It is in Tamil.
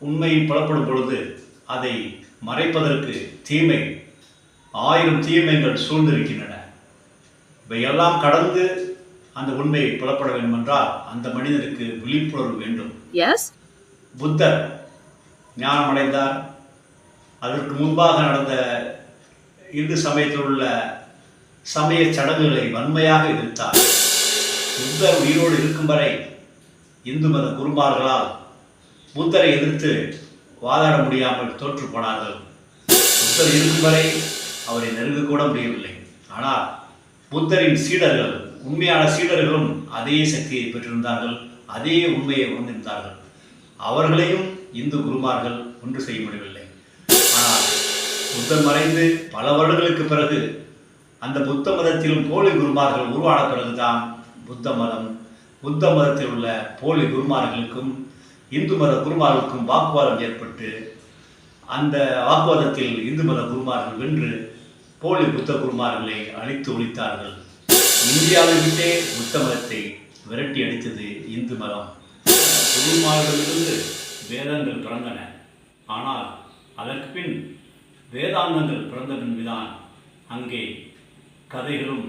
உண்மை புலப்படும் பொழுது அதை மறைப்பதற்கு தீமை 1000 தீமைகள் சூழ்ந்திருக்கின்றன. இவையெல்லாம் கடந்து அந்த உண்மை புலப்பட வேண்டும் என்றால் அந்த மனிதனுக்கு விழிப்புணர்வு வேண்டும். புத்தர் ஞானமடைந்தார். அதற்கு முன்பாக நடந்த இந்து சமயத்தில் உள்ள சமய சடங்குகளை வன்மையாக எதிர்த்தார். புத்தர் உயிரோடு இருக்கும் வரை இந்து மத குருமார்களால் புத்தரை எதிர்த்து வாதாட முடியாமல் தோற்று போனார்கள். புத்தர் இருக்கும் வரை அவரை நெருங்கக்கூட முடியவில்லை. ஆனால் புத்தரின் சீடர்கள், உண்மையான சீடர்களும் அதே சக்தியை பெற்றிருந்தார்கள், அதே உண்மையை உணர்ந்திருந்தார்கள். அவர்களையும் இந்து குருமார்கள் ஒன்று செய்ய முடியவில்லை. ஆனால் புத்தர் மறைந்து பல வருடங்களுக்கு பிறகு அந்த புத்த மதத்திலும் போலி குருமார்கள் உருவான பிறகுதான் புத்த மதத்தில் உள்ள போலி குருமார்களுக்கும் இந்து மத குருமார்களுக்கும் வாக்குவாதம் ஏற்பட்டு அந்த வாக்குவாதத்தில் இந்து மத குருமார்கள் வென்று போலி புத்த குருமார்களை அழித்து ஒழித்தார்கள். இந்தியாவில் விட்டே புத்த மதத்தை விரட்டி அடித்தது இந்து மதம். குருமார்களிலிருந்து வேதங்கள் பிறந்தன. ஆனால் அதற்கு பின் வேதாந்தங்கள் பிறந்த பின்தான் அங்கே கதைகளும்